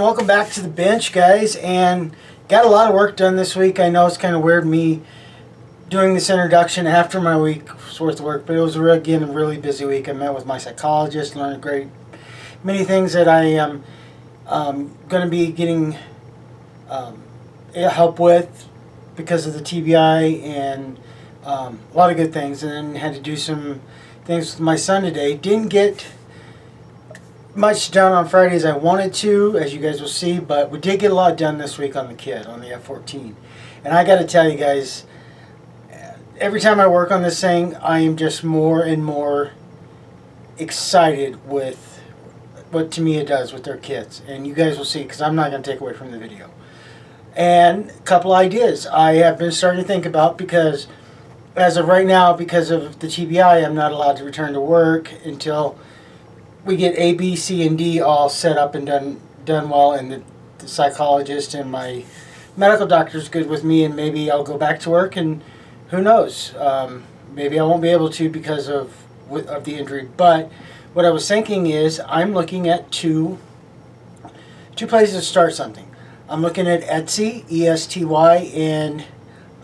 welcome back to the bench, guys, and got a lot of work done this week. I know it's kind of weird me doing this introduction after my week's worth of work, but it was again a really busy week. I met with my psychologist, learned many things that I am going to be getting help with because of the T.B.I. and a lot of good things, and then had to do some things with my son today. Didn't get much done on Friday as I wanted to, as you guys will see, but we did get a lot done this week on the kid, on the F14. And I got to tell you guys, every time I work on this thing, I am just more and more excited with what T.B.I does with their kids. And you guys will see, because I'm not going to take away from the video. And a couple ideas I have been starting to think about, because as of right now, because of the T.B.I, I'm not allowed to return to work until we get A, B, C, and D all set up and done well, and the psychologist and my medical doctor is good with me, and maybe I'll go back to work, and who knows, maybe I won't be able to because of the injury. But what I was thinking is I'm looking at two places to start something. I'm looking at Etsy, E-S-T-Y, and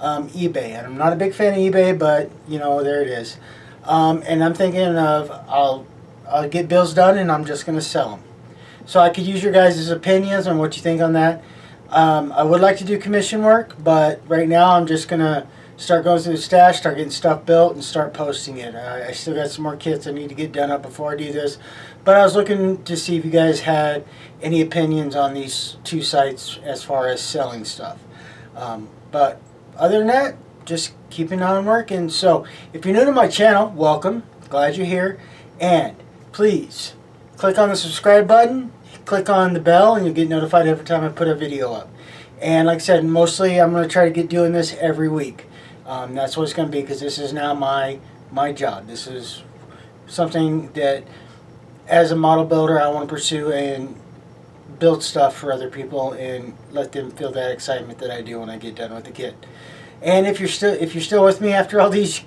eBay. And I'm not a big fan of eBay, but you know, there it is. And I'm thinking of I'll get bills done, and I'm just going to sell them. So I could use your guys' opinions on what you think on that. I would like to do commission work, but right now I'm just going to start going through the stash, start getting stuff built, and start posting it. I still got some more kits I need to get done up before I do this. But I was looking to see if you guys had any opinions on these two sites as far as selling stuff. But other than that, just keeping on working. So if you're new to my channel, welcome. Glad you're here. And please click on the subscribe button, click on the bell, and you'll get notified every time I put a video up. And like I said, mostly I'm going to try to get doing this every week. That's what it's going to be, because this is now my job. This is something that, as a model builder, I want to pursue and build stuff for other people and let them feel that excitement that I do when I get done with the kit. And if you're still with me after these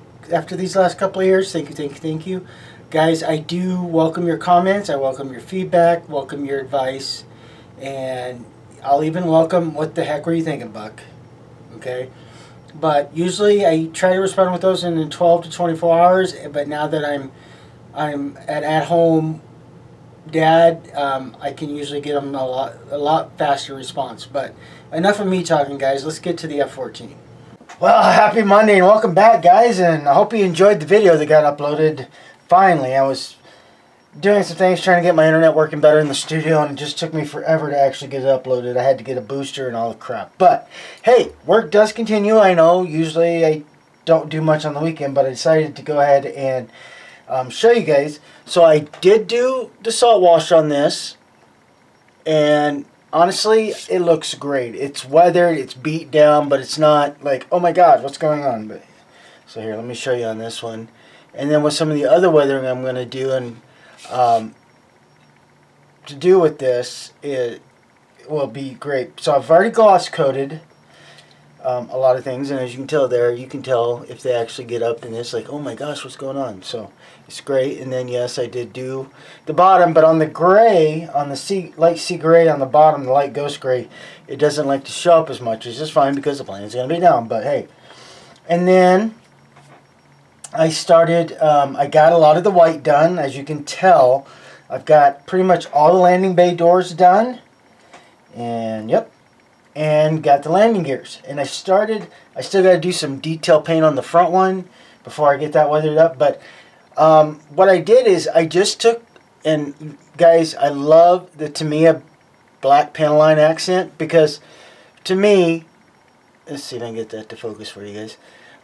last couple of years, thank you. Guys, I do welcome your comments, I welcome your feedback, welcome your advice, and I'll even welcome, what the heck were you thinking, Buck? Okay? But usually I try to respond with those in 12 to 24 hours, but now that I'm an at-home dad, I can usually get them a lot faster response. But enough of me talking, guys. Let's get to the F14. Well, happy Monday and welcome back, guys, and I hope you enjoyed the video that got uploaded. Finally, I was doing some things, trying to get my internet working better in the studio, and it just took me forever to actually get it uploaded. I had to get a booster and all the crap. But, hey, work does continue. I know, usually I don't do much on the weekend, but I decided to go ahead and show you guys. So I did do the salt wash on this, and honestly, it looks great. It's weathered, it's beat down, but it's not like, oh my god, what's going on? But so here, let me show you on this one. And then with some of the other weathering I'm going to do, and to do with this, it will be great. So I've already gloss coated a lot of things, and as you can tell there, you can tell if they actually get up in this, like, oh my gosh, what's going on? So it's great. And then yes, I did do the bottom, but on the gray, on the light sea gray on the bottom, the light ghost gray, it doesn't like to show up as much. It's just fine because the plane is going to be down, but hey. And then I started, I got a lot of the white done. As you can tell, I've got pretty much all the landing bay doors done. And yep, and got the landing gears. And I still got to do some detail paint on the front one before I get that weathered up. But what I did is I just took, and guys, I love the T.B.I black panel line accent, because to me, let's see if I can get that to focus for you guys.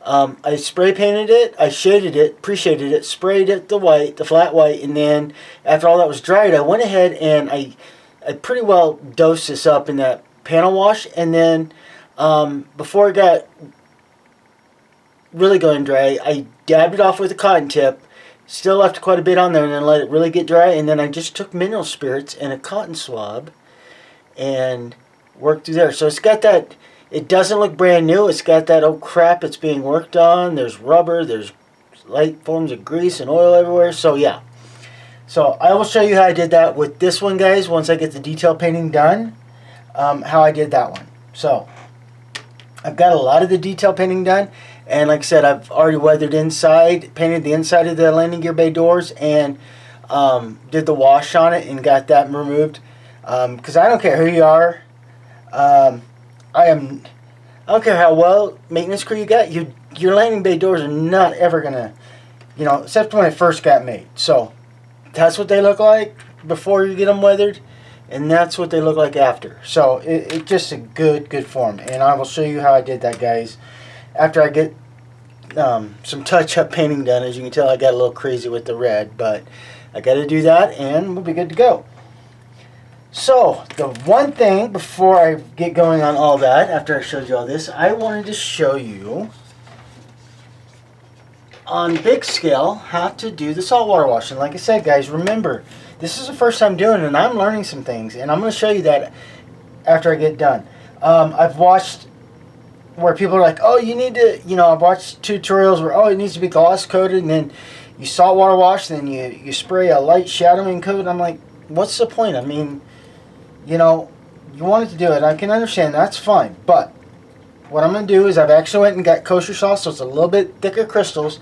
I spray painted it, I shaded it, pre-shaded it, sprayed it the flat white, and then after all that was dried, I went ahead and I pretty well dosed this up in that panel wash, and then before it got really going dry, I dabbed it off with a cotton tip, still left quite a bit on there, and then let it really get dry, and then I just took mineral spirits and a cotton swab and worked through there. So it's got that. It doesn't look brand new. It's got that old crap it's being worked on. There's rubber. There's light forms of grease and oil everywhere. So yeah. So I will show you how I did that with this one, guys, once I get the detail painting done, how I did that one. So I've got a lot of the detail painting done, and like I said, I've already weathered inside, painted the inside of the landing gear bay doors, and did the wash on it and got that removed. Because I don't care who you are, I don't care how well maintenance crew you got, your landing bay doors are not ever gonna, except when it first got made. So that's what they look like before you get them weathered, and that's what they look like after. So it's just a good form, and I will show you how I did that, guys, after I get some touch-up painting done. As you can tell, I got a little crazy with the red, but I got to do that and we'll be good to go. So the one thing before I get going on all that, after I showed you all this, I wanted to show you on big scale how to do the saltwater washing. Like I said, guys, remember, this is the first time doing it, and I'm learning some things, and I'm going to show you that after I get done. I've watched where people are like, oh, you need to, I've watched tutorials where, oh, it needs to be gloss coated, and then you saltwater wash, then you spray a light shadowing coat. I'm like, what's the point? I mean, you wanted to do it. I can understand, that's fine, but what I'm going to do is I've actually went and got kosher sauce, so it's a little bit thicker crystals.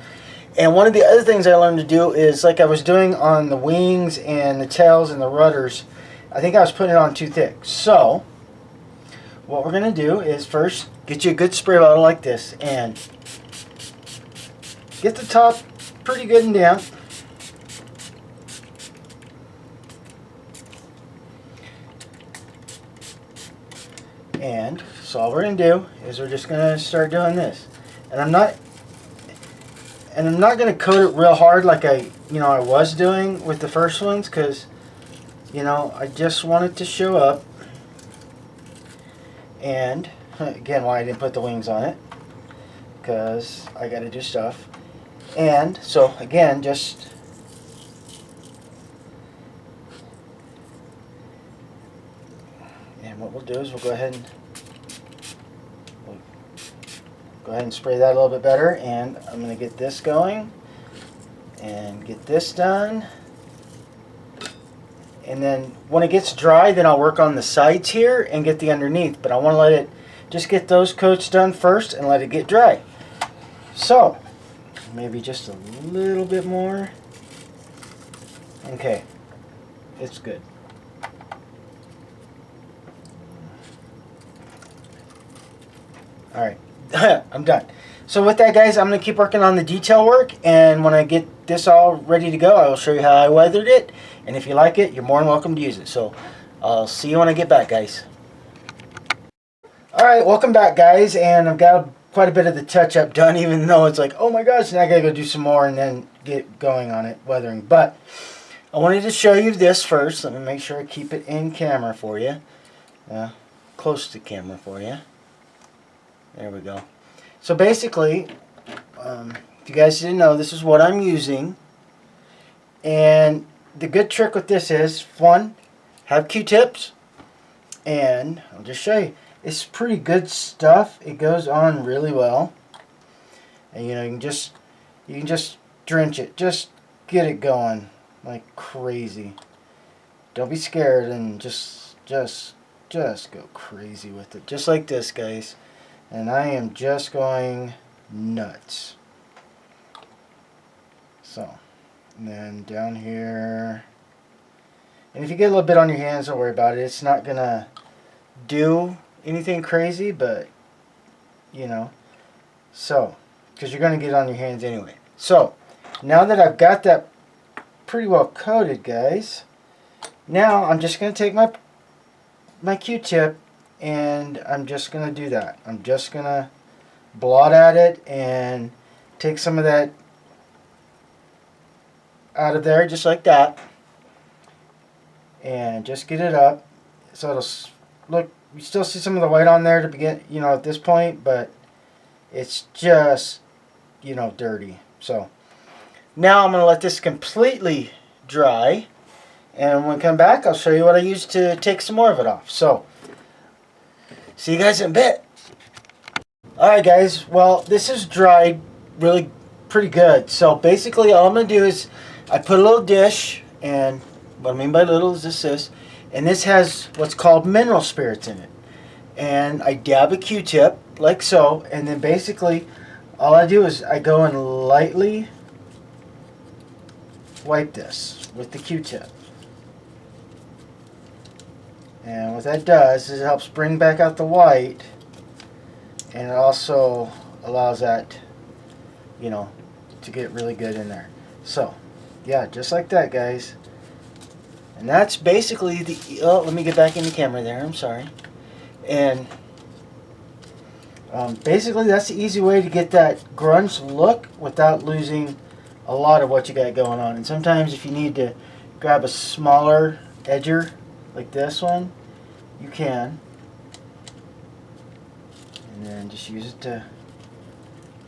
And one of the other things I learned to do is, like I was doing on the wings and the tails and the rudders, I think I was putting it on too thick. So what we're going to do is first get you a good spray bottle like this and get the top pretty good and damp. And so all we're going to do is we're just going to start doing this. And I'm not going to coat it real hard like I was doing with the first ones, because I just want it to show up. And again, why I didn't put the wings on it, because I got to do stuff. And so again, and what we'll do is we'll go ahead and spray that a little bit better, and I'm going to get this going and get this done. And then when it gets dry, then I'll work on the sides here and get the underneath, but I want to let it just get those coats done first and let it get dry. So maybe just a little bit more. Okay, it's good. Alright, I'm done. So with that, guys, I'm going to keep working on the detail work, and when I get this all ready to go, I will show you how I weathered it, and if you like it, you're more than welcome to use it. So I'll see you when I get back, guys. Alright, welcome back, guys, and I've got quite a bit of the touch-up done, even though it's like, oh my gosh, now I got to go do some more and then get going on it, weathering. But I wanted to show you this first. Let me make sure I keep it in camera for you. Close to camera for you. There we go. So basically, if you guys didn't know, this is what I'm using. And the good trick with this is, one, have Q-tips. And I'll just show you. It's pretty good stuff. It goes on really well. And you can just drench it. Just get it going like crazy. Don't be scared, and just go crazy with it. Just like this, guys. And I am just going nuts. So, and then down here. And if you get a little bit on your hands, don't worry about it. It's not going to do anything crazy, but, so, because you're going to get it on your hands anyway. So, now that I've got that pretty well coated, guys, now I'm just going to take my Q-tip, and I'm just going to do that. I'm just going to blot at it and take some of that out of there, just like that. And just get it up. So it'll look, you still see some of the white on there to begin, at this point, but it's just, dirty. So now I'm going to let this completely dry. And when I come back, I'll show you what I used to take some more of it off. So see you guys in a bit. Alright, guys, well, this is dried really pretty good. So basically all I'm going to do is I put a little dish And what I mean by little is this. And this has what's called mineral spirits in it. And I dab a Q-tip like so, and then basically all I do is I go and lightly wipe this with the Q-tip. And what that does is it helps bring back out the white, and it also allows that, you know, to get really good in there. So, yeah, just like that, guys. And that's basically the, oh, let me get back in the camera there, I'm sorry. And basically that's the easy way to get that grunge look without losing a lot of what you got going on. And sometimes if you need to grab a smaller edger like this one, you can. And then just use it to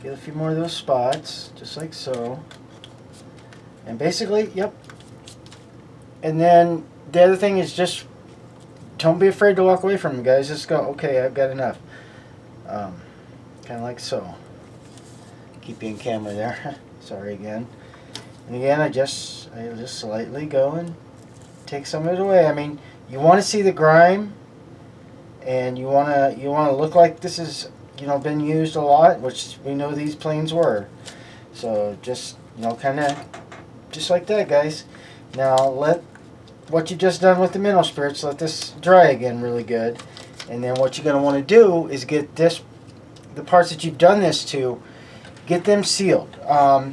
get a few more of those spots, just like so. And basically, yep. And then the other thing is just don't be afraid to walk away from them, guys. Just go, okay, I've got enough. Kind of like so. Keep you in camera there. Sorry again. And again, I just slightly go and take some of it away. I mean, you want to see the grime, and you want to look like this is, you know, been used a lot, which we know these planes were. So just, you know, kind of just like that, guys. Now let what you just done with the mineral spirits, let this dry again really good. And then what you're going to want to do is get this, the parts that you've done this to, get them sealed. A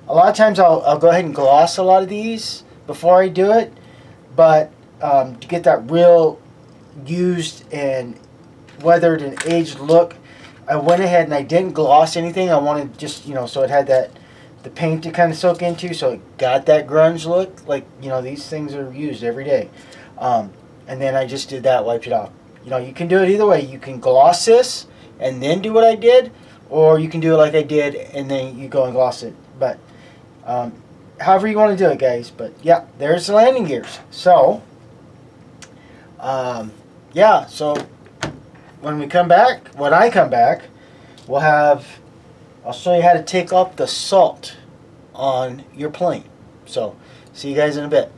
lot of times I'll go ahead and gloss a lot of these before I do it, but to get that real used and weathered and aged look, I went ahead and I didn't gloss anything. I wanted just, you know, so it had that, the paint to kind of soak into, so it got that grunge look, like, you know, these things are used every day. And then I just did that, wiped it off. You know, you can do it either way. You can gloss this and then do what I did, or you can do it like I did and then you go and gloss it. But however you want to do it, guys. But yeah, there's the landing gears. So yeah, so when we come back, when I come back, we'll have, I'll show you how to take off the salt on your plane. So see you guys in a bit.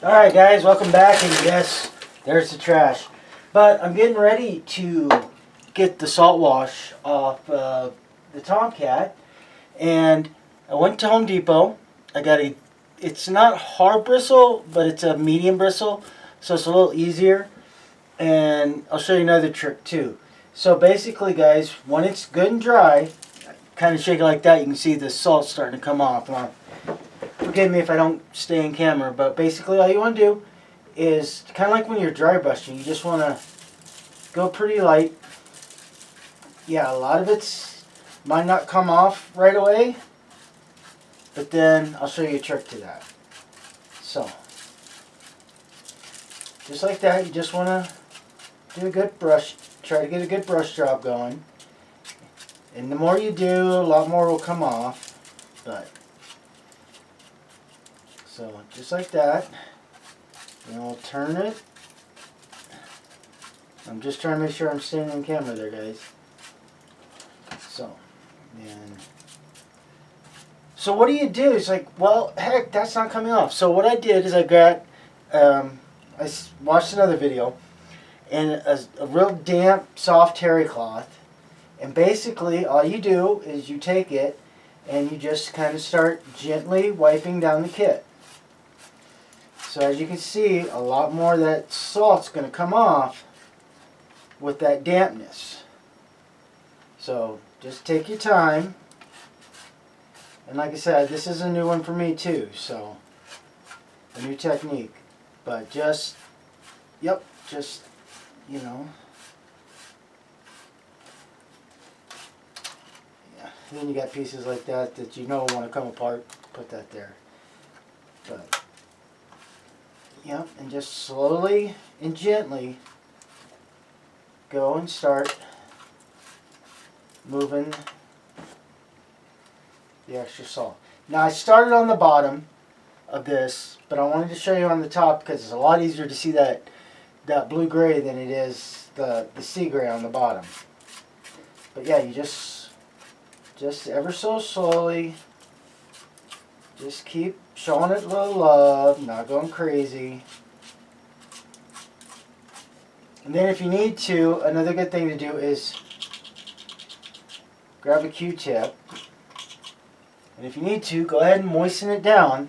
Alright guys, welcome back, and yes, there's the trash. But I'm getting ready to get the salt wash off the Tomcat, and I went to Home Depot. I got a, it's not hard bristle, but it's a medium bristle, so it's a little easier. And I'll show you another trick too. So basically, guys, when it's good and dry, kind of shake it like that, you can see the salt starting to come off. Now, forgive me if I don't stay in camera, but basically all you want to do is kind of like when you're dry brushing, you just want to go pretty light. Yeah, a lot of it's might not come off right away, but then I'll show you a trick to that. So, just like that, you just want to do a good brush, try to get a good brush job going. And the more you do, a lot more will come off. But, so just like that. And I'll turn it. I'm just trying to make sure I'm staying in camera there, guys. So, and so what do you do? It's like, well, heck, that's not coming off. So what I did is I got, I watched another video, and a real damp, soft terry cloth. And basically, all you do is you take it and you just kind of start gently wiping down the kit. So as you can see, a lot more of that salt's going to come off with that dampness. So just take your time. And like I said, this is a new one for me too, so a new technique. But just, yep, just, you know. Yeah. Then you got pieces like that that you know want to come apart, put that there. But, yep, and just slowly and gently go and start moving the extra salt. Now I started on the bottom of this, but I wanted to show you on the top because it's a lot easier to see that blue-gray than it is the sea gray on the bottom. But yeah, you just ever so slowly Just keep showing it a little love, not going crazy. And then if you need to, another good thing to do is grab a Q-tip. And if you need to, go ahead and moisten it down.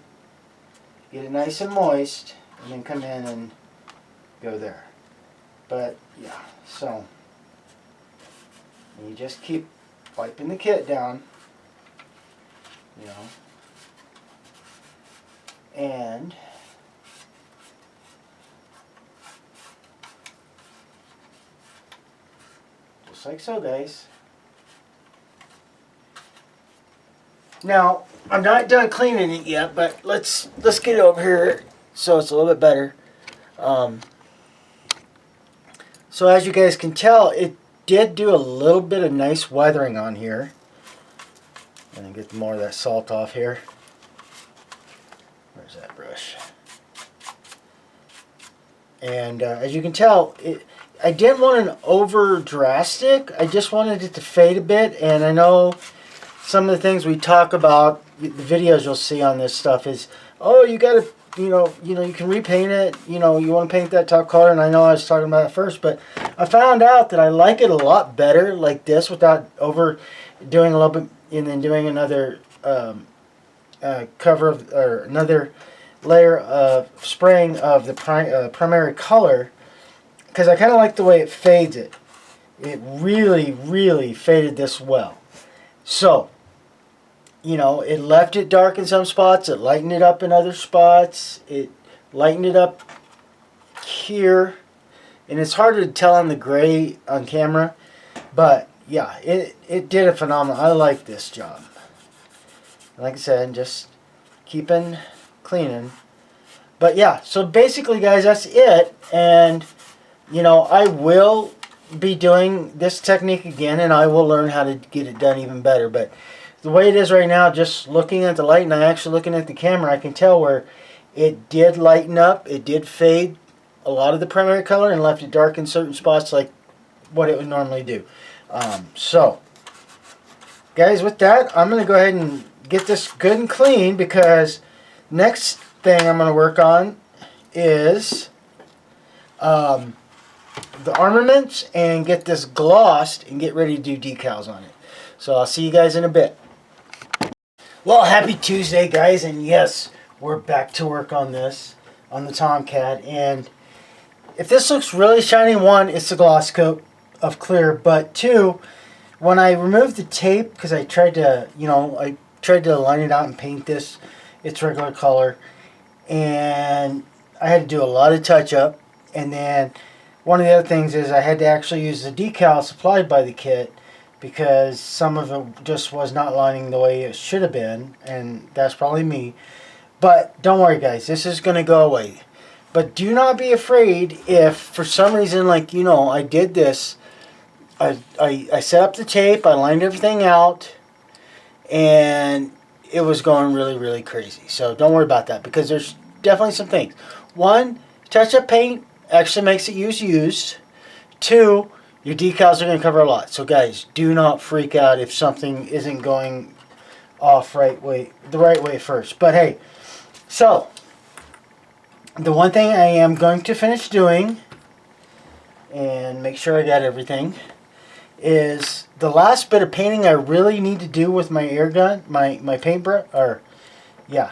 Get it nice and moist, and then come in and go there. But yeah, so you just keep wiping the kit down, you know, and just like so, guys. Now, I'm not done cleaning it yet, but let's get it over here so it's a little bit better. So as you guys can tell, it did do a little bit of nice weathering on here. And then get more of that salt off here. Where's that brush? And as you can tell, I didn't want an over drastic. I just wanted it to fade a bit. And I know some of the things we talk about, the videos you'll see on this stuff is, oh, you got to, you can repaint it. You want to paint that top color. And I know I was talking about it first, but I found out that I like it a lot better like this without overdoing a little bit and then doing another cover of, or another layer of spraying of the primary color, because I kind of like the way it fades it. It really, really faded this well. So, it left it dark in some spots. It lightened it up in other spots. It lightened it up here. And it's hard to tell on the gray on camera. But, yeah, it did a phenomenal. I like this job. Like I said, just keeping cleaning. But, yeah, so basically, guys, that's it. And, I will be doing this technique again. And I will learn how to get it done even better. But the way it is right now, just looking at the light and actually looking at the camera, I can tell where it did lighten up. It did fade a lot of the primary color and left it dark in certain spots like what it would normally do. So, guys, with that, I'm going to go ahead and get this good and clean, because next thing I'm going to work on is the armaments and get this glossed and get ready to do decals on it. So I'll see you guys in a bit. Well, happy Tuesday, guys, and yes, we're back to work on this, on the Tomcat. And if this looks really shiny, one, it's a gloss coat of clear, but two, when I removed the tape, because I tried to, line it out and paint this its regular color, and I had to do a lot of touch-up. And then one of the other things is I had to actually use the decal supplied by the kit, because some of it just was not lining the way it should have been, and that's probably me. But don't worry, guys, this is going to go away. But do not be afraid if for some reason, like, I did this, I set up the tape, I lined everything out, and it was going really, really crazy. So don't worry about that, because there's definitely some things. One, touch-up paint actually makes it used. Two, your decals are going to cover a lot. So guys, do not freak out if something isn't going off the right way first. But hey, so the one thing I am going to finish doing, and make sure I got everything, is the last bit of painting I really need to do with my air gun, my paintbrush, or yeah.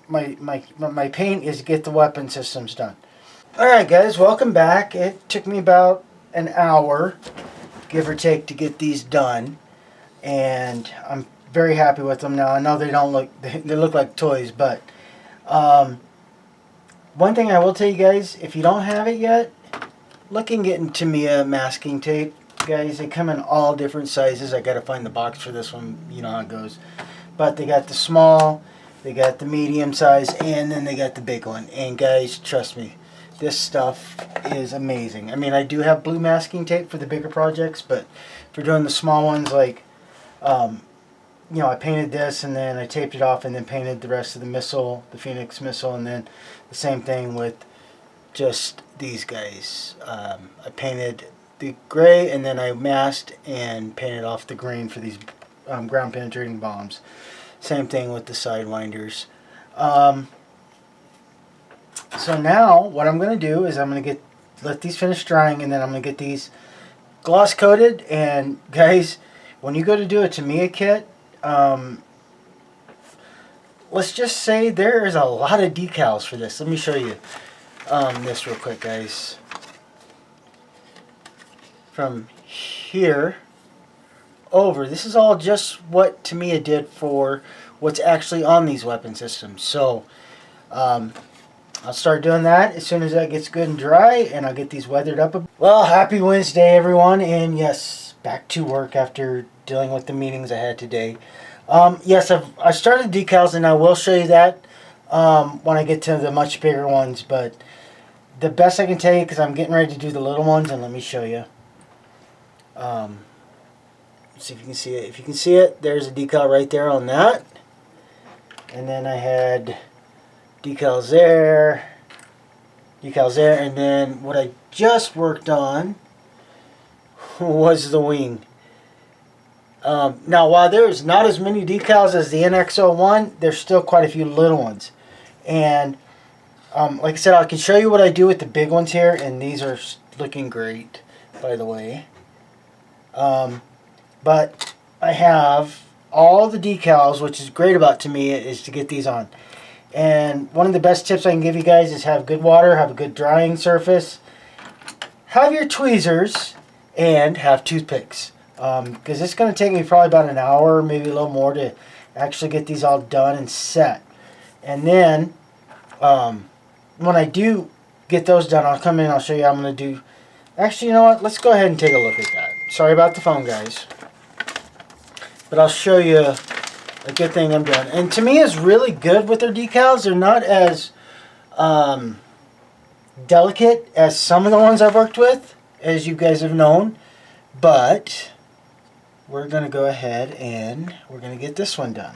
My paint is get the weapon systems done. Alright, guys, welcome back. It took me about an hour, give or take, to get these done, and I'm very happy with them now. I know they look like toys, but one thing I will tell you guys, if you don't have it yet, look and get into T.B.I masking tape. Guys, they come in all different sizes. I gotta find the box for this one, you know how it goes. But they got the small, they got the medium size, and then they got the big one. And guys, trust me, this stuff is amazing. I mean, I do have blue masking tape for the bigger projects, but for doing the small ones, like, I painted this, and then I taped it off, and then painted the rest of the missile, the Phoenix missile, and then the same thing with just these guys. I painted the gray, and then I masked and painted off the green for these ground penetrating bombs. Same thing with the sidewinders. So now what I'm going to do is I'm going to let these finish drying, and then I'm going to get these gloss coated. And guys, when you go to do a T.B.I kit, let's just say there is a lot of decals for this. Let me show you this real quick, guys. From here over, this is all just what T.B.I did for what's actually on these weapon systems. So I'll start doing that as soon as that gets good and dry, and I'll get these weathered up. Well, happy Wednesday, everyone, and yes, back to work after dealing with the meetings I had today. Yes, I started decals, and I will show you that when I get to the much bigger ones, but the best I can tell you, because I'm getting ready to do the little ones, and let me show you. See if you can see it. If you can see it, there's a decal right there on that. And then I had decals there, and then what I just worked on was the wing. Now, while there's not as many decals as the NX-01, there's still quite a few little ones. And like I said, I can show you what I do with the big ones here, and these are looking great, by the way. But I have all the decals, which is great about T.B.I, is to get these on. And one of the best tips I can give you guys is have good water, have a good drying surface, have your tweezers, and have toothpicks. Because it's going to take me probably about an hour, maybe a little more, to actually get these all done and set. And then when I do get those done, I'll come in and I'll show you how I'm going to do. Actually, you know what? Let's go ahead and take a look at that. Sorry about the phone, guys. But I'll show you a good thing I'm doing. And T.B.I is really good with their decals. They're not as delicate as some of the ones I've worked with, as you guys have known. But we're going to go ahead and we're going to get this one done.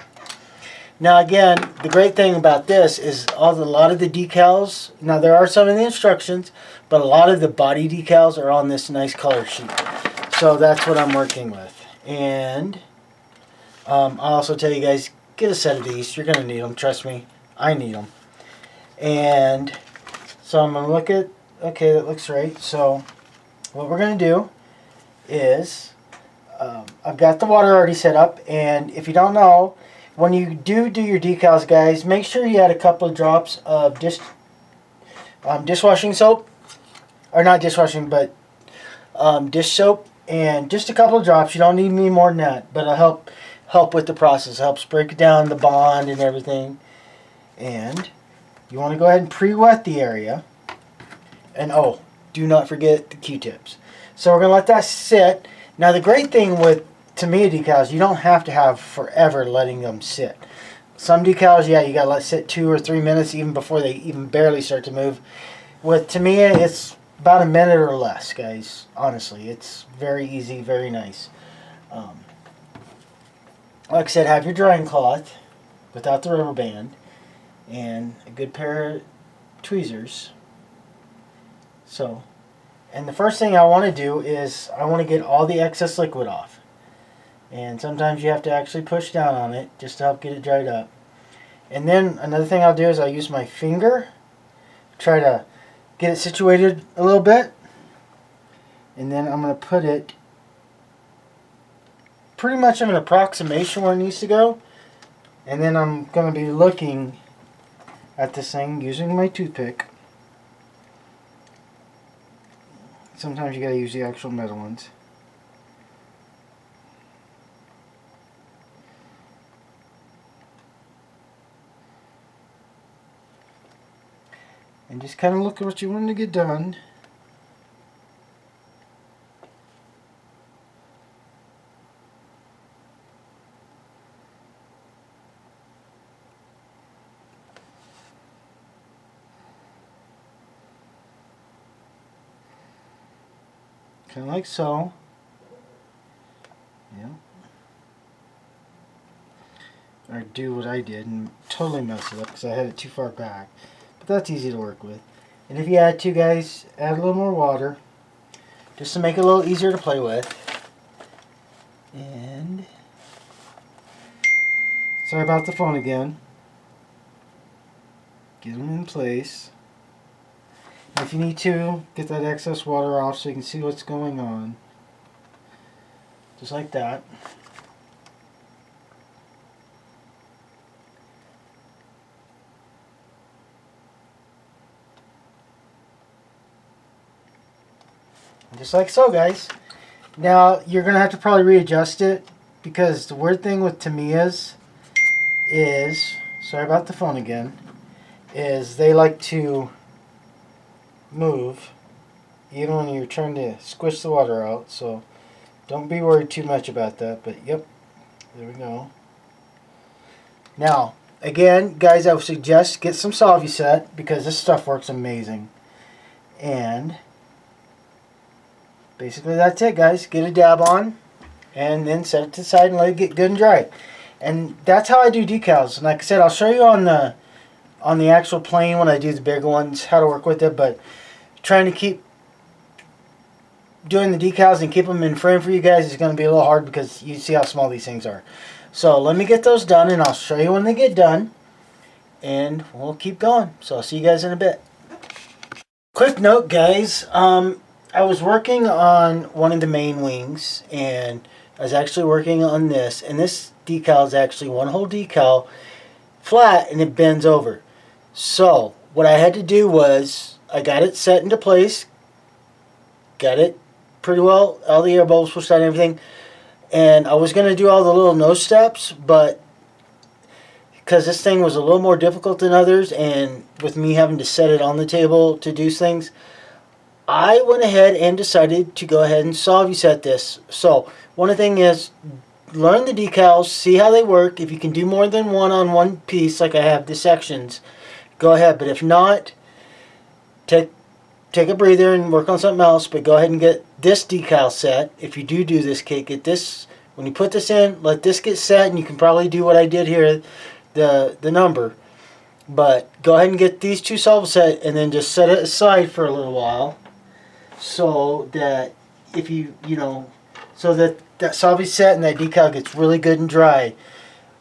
Now again, the great thing about this is a lot of the decals, now there are some in the instructions, but a lot of the body decals are on this nice color sheet. So that's what I'm working with. And I'll also tell you guys, get a set of these. You're going to need them. Trust me, I need them. And so I'm going to look at, okay, that looks right. So what we're going to do is, I've got the water already set up. And if you don't know, when you do your decals, guys, make sure you add a couple of drops of dishwashing soap. Or not dishwashing, but dish soap. And just a couple of drops. You don't need any more than that. But it'll help with the process. It helps break down the bond and everything. And you want to go ahead and pre-wet the area. And oh, do not forget the Q-tips. So we're going to let that sit. Now the great thing with T.B.I decals, you don't have to have forever letting them sit. Some decals, yeah, you got to let sit 2 or 3 minutes even before they even barely start to move. With T.B.I, it's about a minute or less, guys. Honestly, it's very easy, very nice. Like I said, have your drying cloth without the rubber band and a good pair of tweezers. So, and the first thing I want to do is I want to get all the excess liquid off. And sometimes you have to actually push down on it just to help get it dried up. And then another thing I'll do is I'll use my finger, try to get it situated a little bit. And then I'm going to put it pretty much of an approximation where it needs to go. And then I'm going to be looking at this thing using my toothpick. Sometimes you got to use the actual metal ones. And just kind of look at what you want to get done. Kind of like so. Yeah. Or do what I did and totally mess it up because I had it too far back. But that's easy to work with. And if you add to, guys, add a little more water just to make it a little easier to play with. And Sorry about the phone again. Get them in place. If you need to, get that excess water off so you can see what's going on. Just like that. Just like so, guys. Now, you're going to have to probably readjust it, because the weird thing with T.B.I's is, sorry about the phone again, is they like to move even when you're trying to squish the water out, so don't be worried too much about that. But yep, there we go. Now, again, guys, I would suggest get some Solvuset, because this stuff works amazing. And basically that's it, guys. Get a dab on and then set it to the side and let it get good and dry. And that's how I do decals. And like I said, I'll show you on the actual plane when I do the bigger ones how to work with it. But trying to keep doing the decals and keep them in frame for you guys is going to be a little hard, because you see how small these things are. So let me get those done, and I'll show you when they get done, and we'll keep going. So I'll see you guys in a bit. Quick note, guys. I was working on one of the main wings, and I was actually working on this, and this decal is actually one whole decal flat, and it bends over. So what I had to do was I got it set into place, got it pretty well, all the air bubbles pushed out and everything, and I was going to do all the little nose steps, but because this thing was a little more difficult than others, and with me having to set it on the table to do things, I went ahead and decided to go ahead and Solvuset this. So one of the things is learn the decals, see how they work. If you can do more than one on one piece, like I have the sections, go ahead. But if not, take a breather and work on something else. But go ahead and get this decal set. If you do this kit, get this. When you put this in, let this get set, and you can probably do what I did here, the number. But go ahead and get these two Solvuset, and then just set it aside for a little while, so that if so that Solvuset and that decal gets really good and dry,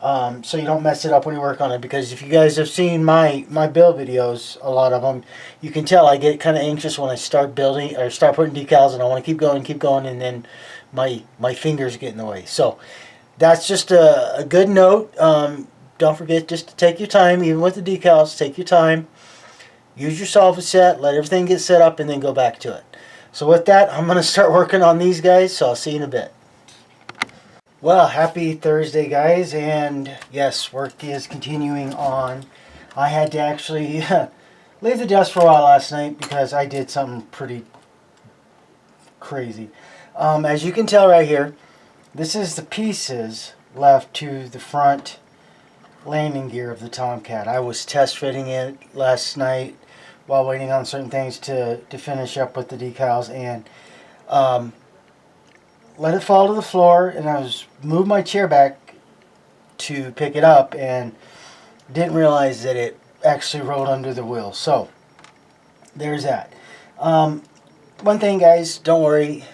so you don't mess it up when you work on it. Because if you guys have seen my build videos, a lot of them, you can tell I get kind of anxious when I start building or start putting decals, and I want to keep going, and then my fingers get in the way. So that's just a good note. Don't forget just to take your time, even with the decals. Take your time, use your Solvuset, let everything get set up, and then go back to it. So with that, I'm going to start working on these guys, so I'll see you in a bit. Well, happy Thursday, guys, and yes, work is continuing on. I had to actually leave the desk for a while last night because I did something pretty crazy. As you can tell right here, this is the pieces left to the front landing gear of the Tomcat. I was test fitting it last night while waiting on certain things to finish up with the decals, and let it fall to the floor, and I was moved my chair back to pick it up and didn't realize that it actually rolled under the wheel. So there's that. One thing, guys, don't worry,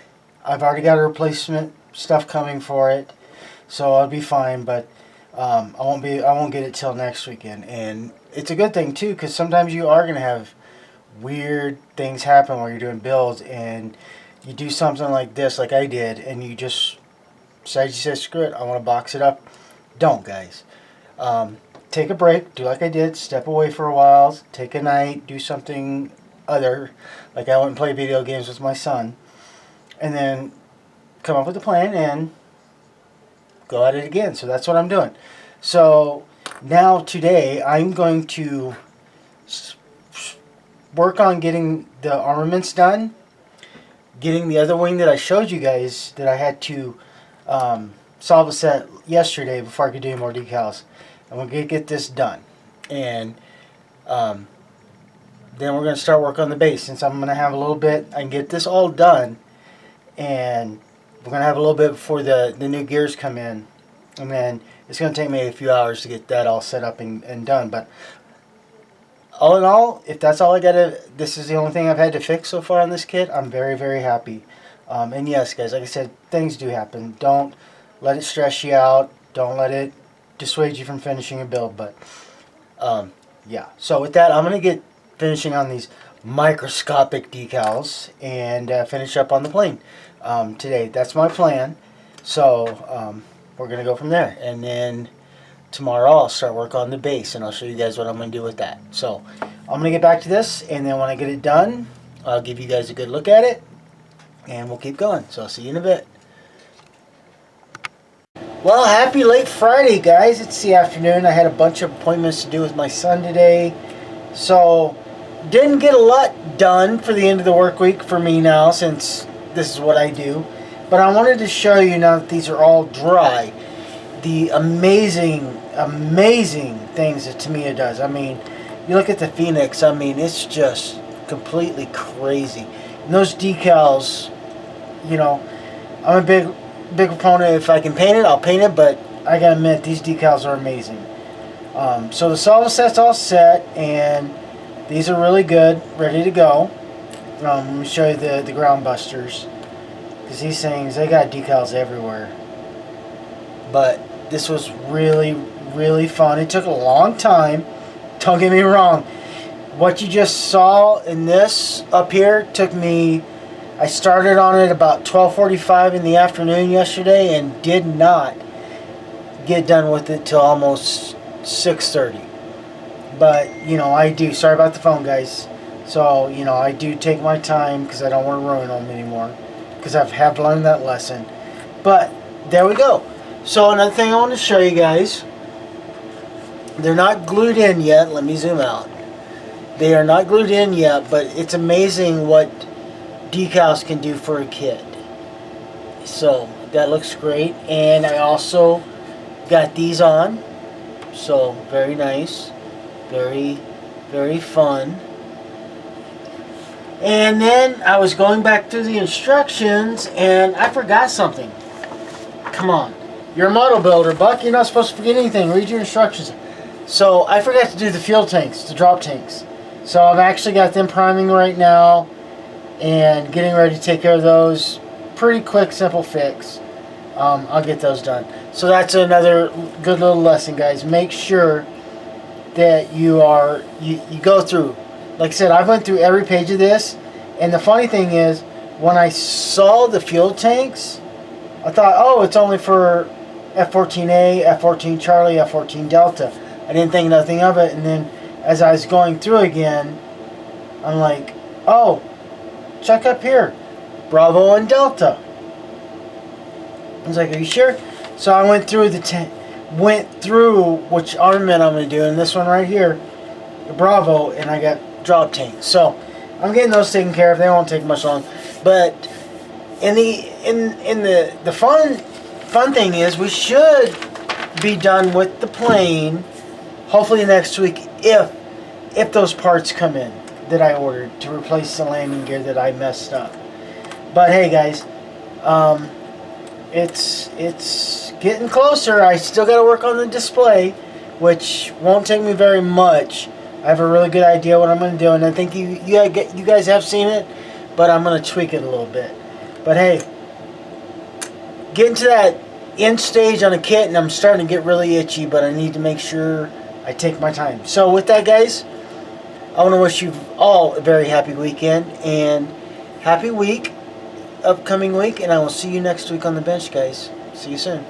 I've already got a replacement stuff coming for it, so I'll be fine. But I won't get it till next weekend, and it's a good thing too, because sometimes you are gonna have weird things happen while you're doing builds, and you do something like this, like I did, and you just decide, screw it, I want to box it up. Don't, guys. Take a break, do like I did, step away for a while, take a night, do something other, like I went and play video games with my son, and then come up with a plan and go at it again. So that's what I'm doing. So now today I'm going to work on getting the armaments done, getting the other wing that I showed you guys that I had to Solvuset yesterday before I could do any more decals. And we're going to get this done. And then we're going to start work on the base. Since I'm going to have a little bit, I can get this all done. And we're going to have a little bit before the new gears come in. And then it's going to take me a few hours to get that all set up and done. But all in all, if that's all I got to, this is the only thing I've had to fix so far on this kit, I'm very, very happy. And yes, guys, like I said, things do happen. Don't let it stress you out. Don't let it dissuade you from finishing a build. But yeah. So with that, I'm gonna get finishing on these microscopic decals and finish up on the plane today. That's my plan. So we're gonna go from there, and then tomorrow I'll start work on the base, and I'll show you guys what I'm gonna do with that. So I'm gonna get back to this, and then when I get it done, I'll give you guys a good look at it, and we'll keep going. So I'll see you in a bit. Well, happy late Friday, guys. It's the afternoon. I had a bunch of appointments to do with my son today, so didn't get a lot done for the end of the work week for me now, since this is what I do. But I wanted to show you, now that these are all dry, the amazing things that T.B.I does. I mean, you look at the Phoenix, I mean, it's just completely crazy. And those decals, you know, I'm a big proponent. If I can paint it, I'll paint it, but I gotta admit, these decals are amazing. So the solver set's all set, and these are really good, ready to go. Let me show you the ground busters, because these things, they got decals everywhere. But this was really fun. It took a long time, don't get me wrong. What you just saw in this up here took me, I started on it about 12:45 in the afternoon yesterday, and did not get done with it till almost 6:30. But, you know, I do. Sorry about the phone, guys. So, you know, I do take my time, because I don't want to ruin them anymore, because I have learned that lesson. But there we go. So another thing I want to show you guys, they're not glued in yet. Let me zoom out. They are not glued in yet, but it's amazing what decals can do for a kid. So that looks great. And I also got these on, so very nice, very fun. And then I was going back through the instructions, and I forgot something. Come on, you're a model builder, Buck, you're not supposed to forget anything. Read your instructions. So I forgot to do the fuel tanks, the drop tanks. So I've actually got them priming right now and getting ready to take care of those. Pretty quick, simple fix. I'll get those done. So that's another good little lesson, guys. Make sure that you go through. Like I said, I went through every page of this, and the funny thing is, when I saw the fuel tanks, I thought, oh, it's only for F14A, F14 Charlie, F14 Delta. I didn't think nothing of it, and then as I was going through again, I'm like, oh, check up here, Bravo and Delta. I was like, are you sure? So I went through which armament I'm going to do, and this one right here, the Bravo, and I got drop tanks. So I'm getting those taken care of. They won't take much long. But in the fun thing is, we should be done with the plane hopefully next week, if those parts come in that I ordered to replace the landing gear that I messed up. But hey, guys, it's getting closer. I still got to work on the display, which won't take me very much. I have a really good idea what I'm going to do, and I think you guys have seen it, but I'm going to tweak it a little bit. But hey, getting to that end stage on a kit, and I'm starting to get really itchy, but I need to make sure I take my time. So with that, guys, I want to wish you all a very happy weekend and happy week, upcoming week, and I will see you next week on the bench, guys. See you soon.